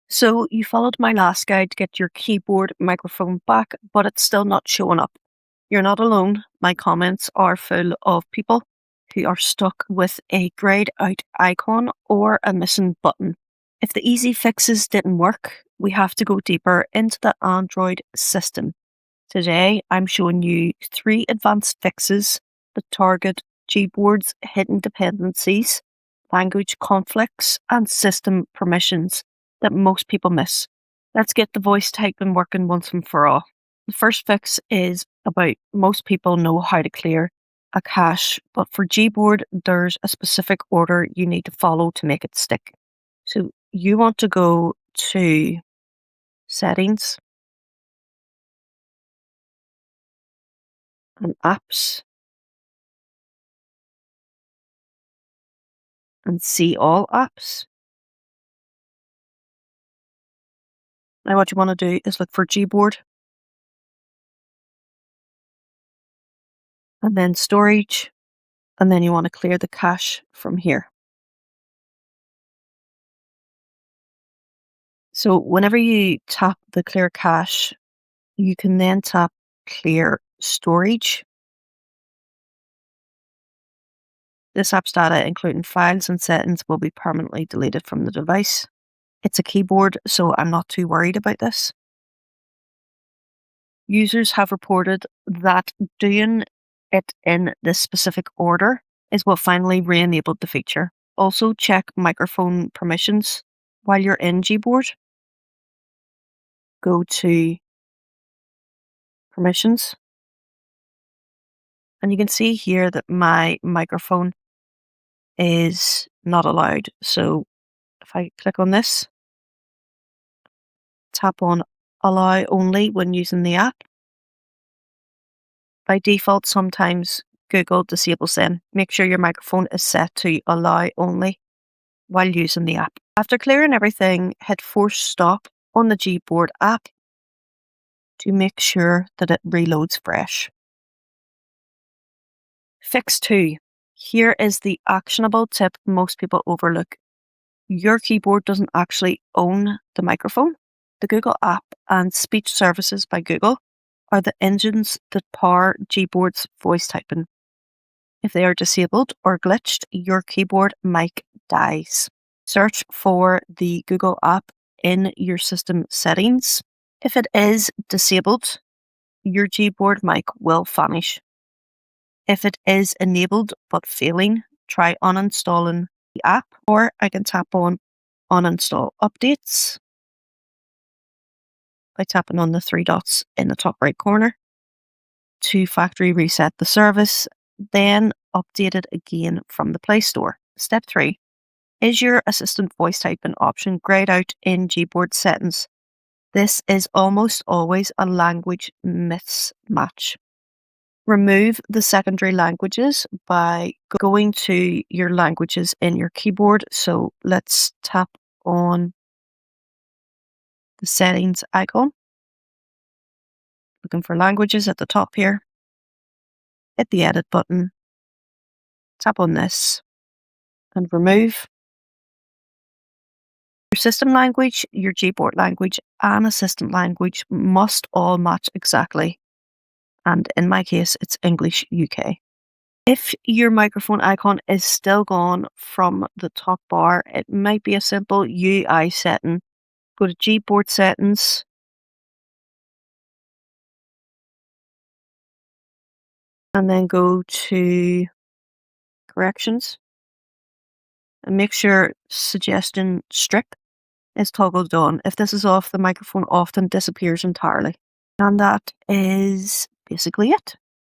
So you followed my last guide to get your keyboard microphone back, but it's still not showing up. You're not alone. My comments are full of people who are stuck with a grayed out icon or a missing button. If the easy fixes didn't work, we have to go deeper into the Android system. Today, I'm showing you 3 advanced fixes that target Gboard's hidden dependencies, language conflicts, and system permissions that most people miss. Let's get the voice typing working once and for all. The first fix is about most people know how to clear a cache, but for Gboard, there's a specific order you need to follow to make it stick. So you want to go to Settings and Apps and See All Apps. Now what you want to do is look for Gboard and then Storage, and then you want to clear the cache from here. So whenever you tap the clear cache, you can then tap clear storage. This app's data, including files and settings, will be permanently deleted from the device. It's a keyboard, so I'm not too worried about this. Users have reported that doing it in this specific order is what finally re-enabled the feature. Also check microphone permissions while you're in Gboard. Go to Permissions. And you can see here that my microphone is not allowed. So if I click on this, tap on Allow Only when using the app. By default, sometimes Google disables them. Make sure your microphone is set to Allow Only while using the app. After clearing everything, hit Force Stop on the Gboard app to make sure that it reloads fresh. Fix 2. Here is the actionable tip most people overlook. Your keyboard doesn't actually own the microphone. The Google app and speech services by Google are the engines that power Gboard's voice typing. If they are disabled or glitched, your keyboard mic dies. Search for the Google app in your system settings. If it is disabled, your Gboard mic will vanish. If it is enabled but failing, try uninstalling the app, or I can tap on Uninstall Updates by tapping on the 3 dots in the top right corner to factory reset the service, then update it again from the Play Store. Step 3. Is your assistant voice typing option grayed out in Gboard settings? This is almost always a language mismatch. Remove the secondary languages by going to your languages in your keyboard. So let's tap on the settings icon. Looking for languages at the top here. Hit the edit button. Tap on this and remove. Your system language, your Gboard language, and assistant language must all match exactly. And in my case, it's English UK. If your microphone icon is still gone from the top bar, it might be a simple UI setting. Go to Gboard settings. And then go to corrections. And make sure suggestion strip is toggled on. If this is off, the microphone often disappears entirely. And that is basically it.